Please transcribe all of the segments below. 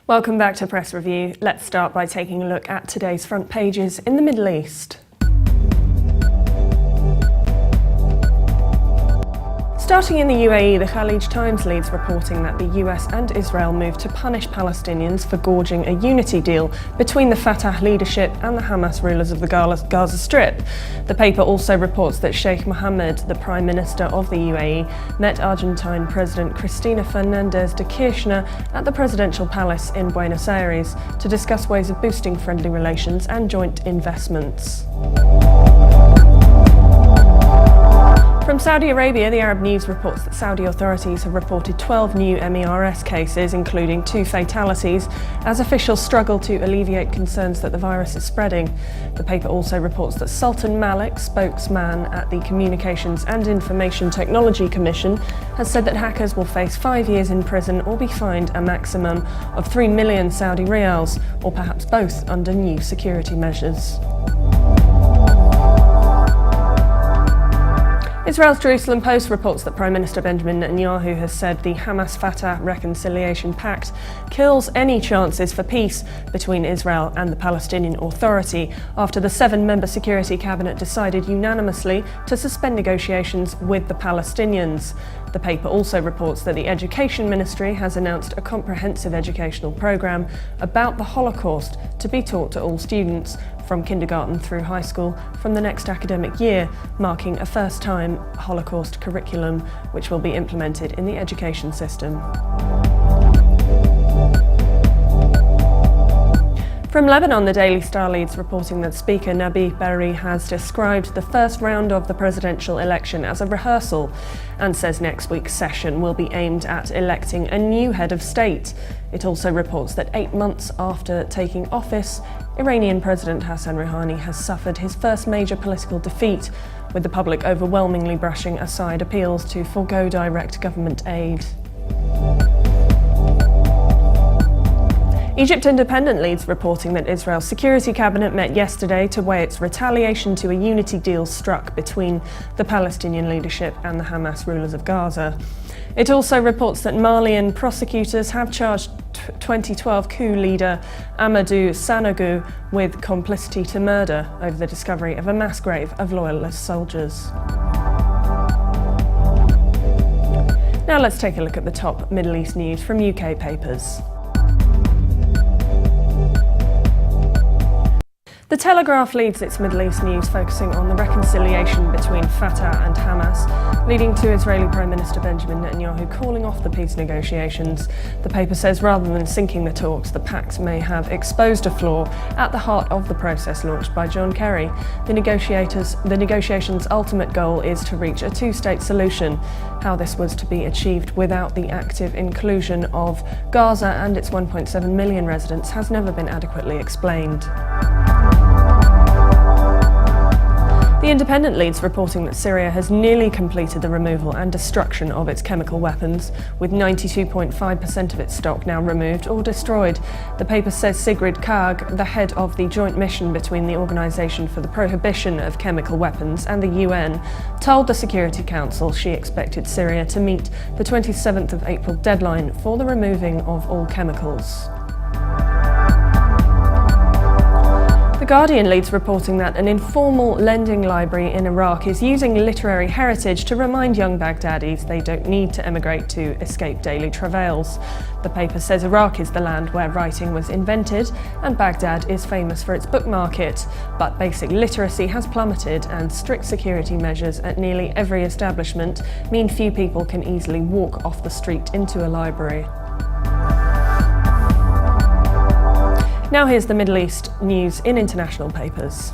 Welcome back to Press Review. Let's start by taking a look at today's front pages in the Middle East. Starting in the UAE, the Khalij Times leads reporting that the US and Israel moved to punish Palestinians for gorging a unity deal between the Fatah leadership and the Hamas rulers of the Gaza Strip. The paper also reports that Sheikh Mohammed, the Prime Minister of the UAE, met Argentine President Cristina Fernández de Kirchner at the Presidential Palace in Buenos Aires to discuss ways of boosting friendly relations and joint investments. From Saudi Arabia, the Arab News reports that Saudi authorities have reported 12 new MERS cases, including 2 fatalities, as officials struggle to alleviate concerns that the virus is spreading. The paper also reports that Sultan Malik, spokesman at the Communications and Information Technology Commission, has said that hackers will face 5 years in prison or be fined a maximum of 3 million Saudi riyals, or perhaps both under new security measures. Israel's Jerusalem Post reports that Prime Minister Benjamin Netanyahu has said the Hamas-Fatah reconciliation pact kills any chances for peace between Israel and the Palestinian Authority after the 7-member Security Cabinet decided unanimously to suspend negotiations with the Palestinians. The paper also reports that the Education Ministry has announced a comprehensive educational programme about the Holocaust to be taught to all students from kindergarten through high school from the next academic year, marking a first-time Holocaust curriculum which will be implemented in the education system. From Lebanon, the Daily Star leads reporting that Speaker Nabih Berri has described the first round of the presidential election as a rehearsal and says next week's session will be aimed at electing a new head of state. It also reports that 8 months after taking office, Iranian President Hassan Rouhani has suffered his first major political defeat, with the public overwhelmingly brushing aside appeals to forego direct government aid. Egypt Independent leads reporting that Israel's Security Cabinet met yesterday to weigh its retaliation to a unity deal struck between the Palestinian leadership and the Hamas rulers of Gaza. It also reports that Malian prosecutors have charged 2012 coup leader Amadou Sanogo with complicity to murder over the discovery of a mass grave of loyalist soldiers. Now let's take a look at the top Middle East news from UK papers. The Telegraph leads its Middle East news focusing on the reconciliation between Fatah and Hamas, leading to Israeli Prime Minister Benjamin Netanyahu calling off the peace negotiations. The paper says rather than sinking the talks, the pact may have exposed a flaw at the heart of the process launched by John Kerry. The negotiations' ultimate goal is to reach a 2-state solution. How this was to be achieved without the active inclusion of Gaza and its 1.7 million residents has never been adequately explained. The Independent leads reporting that Syria has nearly completed the removal and destruction of its chemical weapons, with 92.5% of its stock now removed or destroyed. The paper says Sigrid Kaag, the head of the joint mission between the Organisation for the Prohibition of Chemical Weapons and the UN, told the Security Council she expected Syria to meet the 27th of April deadline for the removing of all chemicals. The Guardian leads reporting that an informal lending library in Iraq is using literary heritage to remind young Baghdadis they don't need to emigrate to escape daily travails. The paper says Iraq is the land where writing was invented and Baghdad is famous for its book market, but basic literacy has plummeted and strict security measures at nearly every establishment mean few people can easily walk off the street into a library. Now here's the Middle East news in international papers.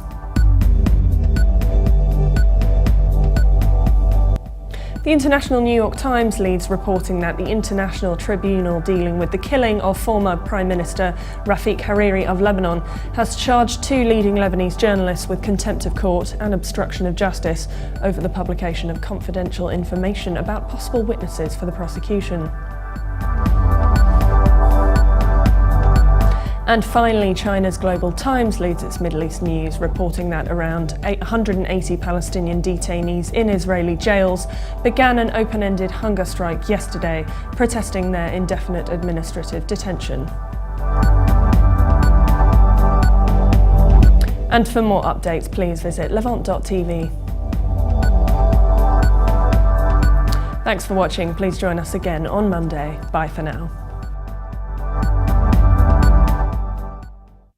The International New York Times leads reporting that the International Tribunal dealing with the killing of former Prime Minister Rafik Hariri of Lebanon has charged 2 leading Lebanese journalists with contempt of court and obstruction of justice over the publication of confidential information about possible witnesses for the prosecution. And finally, China's Global Times leads its Middle East news, reporting that around 180 Palestinian detainees in Israeli jails began an open-ended hunger strike yesterday, protesting their indefinite administrative detention. And for more updates, please visit levant.tv. Thanks for watching. Please join us again on Monday. Bye for now.